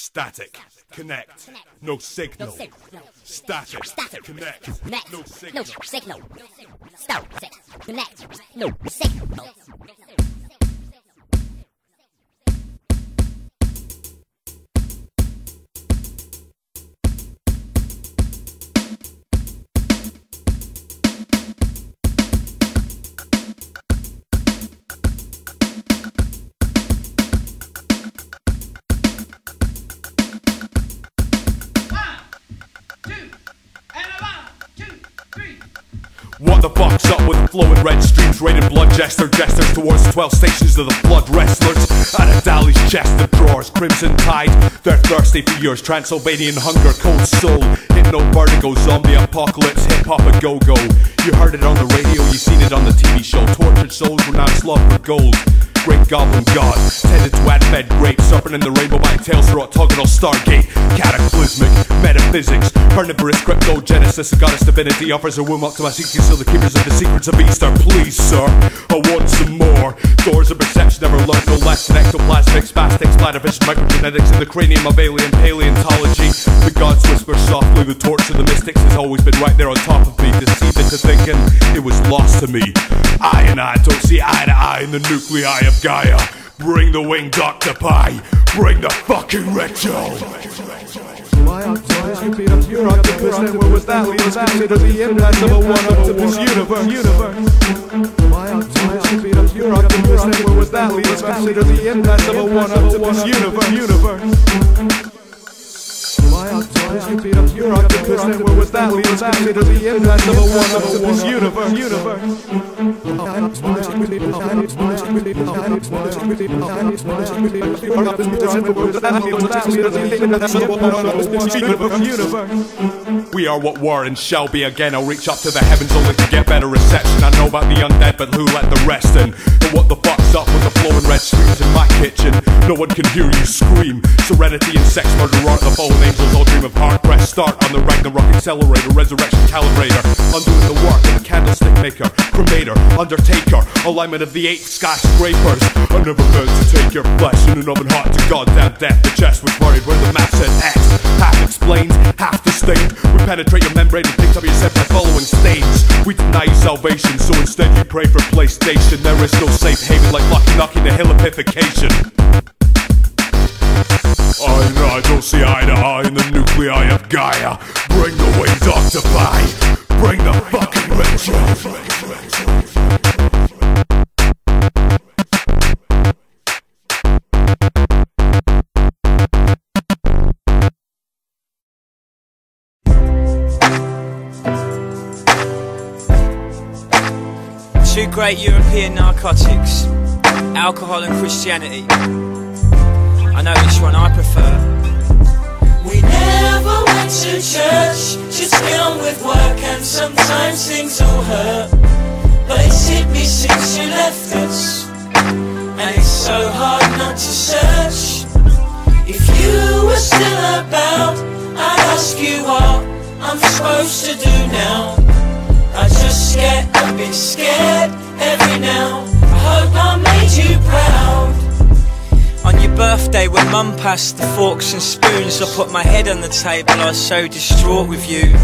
Static, connect, no signal. Static, connect, no signal. Static, connect, no signal. What the fuck's up with the flowing red streams, raining blood gestures towards the 12 stations of the blood wrestlers. Out of Dali's chest of drawers, crimson tide, they're thirsty for yours. Transylvanian hunger, cold soul, hypno vertigo, zombie apocalypse, hip hop a go-go. You heard it on the radio, you seen it on the TV show. Tortured souls were now sloth for gold. Great goblin god, tended to add-fed grapes, serpent in the rainbow by tails through octagonal stargate. Cataclysmic metaphysics, carnivorous cryptogenesis, a goddess divinity offers her womb up to my seekers, so the keepers of the secrets of Easter. Please, sir, I want some more. Doors of perception never learned no less than ectoplasmic, spastics, bladderfish, microgenetics in the cranium of alien paleontology. The gods whisper softly, the torch of the mystics has always been right there on top of me, deceived into thinking it was lost to me. I don't see eye to eye in the nuclei of Gaia. Bring the winged octopi, bring the fucking ritual. My octopus, you beat up your octopus, and where was that lead us? Consider the impact of a one-octopus universe. My octopus, you beat up your octopus, and where was that lead us? Consider the impact of a one-octopus universe. My octopus, you beat up your octopus, and where was that lead us? Consider the impact of a one-octopus universe. We are what were and shall be again. I'll reach up to the heavens only to get better reception. I know about the undead, but who let the rest in? But what the fuck's up with the flowing red streams in my kitchen? No one can hear you scream. Serenity and sex murder are the fallen angels all dream of hard press start on the Ragnarok accelerator, resurrection calibrator, undoing the work of the candlestick maker, cremator, undertaker, alignment of the 8 skyscrapers. I never meant to take your flesh in an oven hot to goddamn death. The chest was buried where the map said X, half explained, half disdained. We penetrate your membrane and picked up your set by following stains. We deny you salvation, so instead you pray for PlayStation. There is no safe haven like lucky knocking the hilification. I don't see eye to eye in the nuclei of Gaia. Bring the winged octopi, bring the fucking ritual. Two great European narcotics, alcohol and Christianity. I know which one I prefer. We never went to church, just get on with work, and sometimes things all hurt. But it's hit me since you left us, and it's so hard not to search. If you were still about, I'd ask you what I'm supposed to do now. I just get a bit scared every now. I hope I made you proud. On your birthday when mum passed the forks and spoons, I put my head on the table, I was so distraught with you.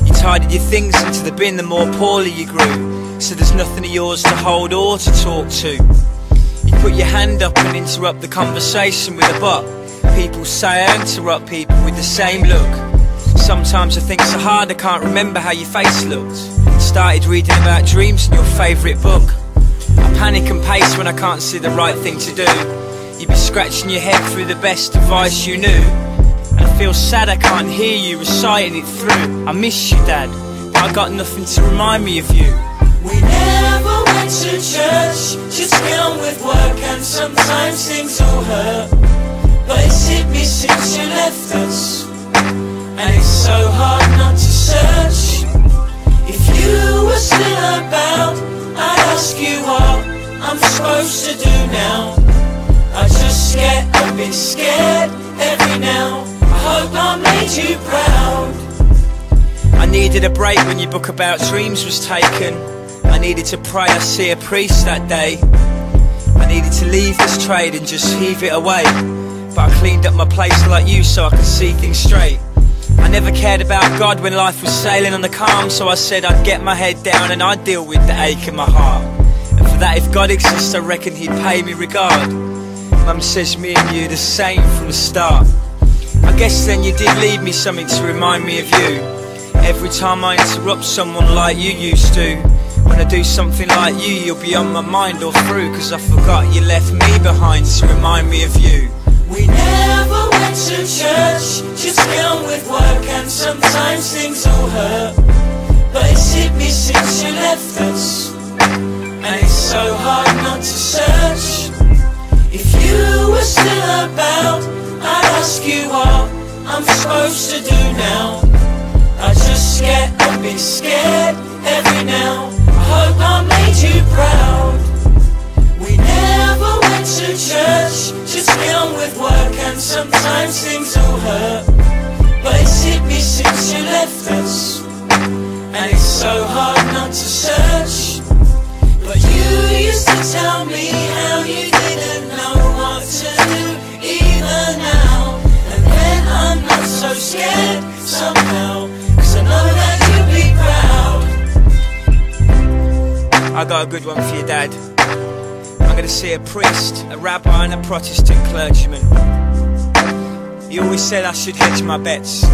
You tidied your things into the bin the more poorly you grew, so there's nothing of yours to hold or to talk to. You put your hand up and interrupt the conversation with a but. People say I interrupt people with the same look. Sometimes I think so hard I can't remember how your face looked. Started reading about dreams in your favourite book. I panic and pace when I can't see the right thing to do. You'd be scratching your head through the best advice you knew, and I feel sad I can't hear you reciting it through. I miss you, Dad, but I got nothing to remind me of you. We never went to church, just get on with work, and sometimes things all hurt. But it's hit me since you left us, and it's so hard not to search. If you were still about, I'd ask you what I'm supposed to do now. I just get a bit scared every now. I hope I made you proud. I needed a break when your book about dreams was taken. I needed to pray I see a priest that day. I needed to leave this trade and just heave it away, but but I cleaned up my place like you so I could see things straight. I never cared about God when life was sailing on the calm, so I said I'd get my head down and I'd deal with the ache in my heart. And for that, if God exists, I reckon he'd pay me regard. Mum says me and you the same from the start. I guess then you did leave me something to remind me of you. Every time I interrupt someone like you used to, when I do something like you, you'll be on my mind all through, cause I forgot you left me behind to remind me of you. We never went to church, just get on with work, and sometimes things all hurt. But it's hit me since you left us, and it's so hard not to search. If you were still about, I'd ask you what I'm supposed to do now. I just get a bit scared every now. I hope I made you proud. We never went to church, just get on with work, and sometimes things all hurt. But it's hit me since you left us, and it's so hard not to search. But you used to tell me how you didn't know what to do either now. And then I'm not so scared somehow, cause I know that you'll be proud. I got a good one for your dad. I'm going to see a priest, a rabbi and a Protestant clergyman. He always said I should hedge my bets.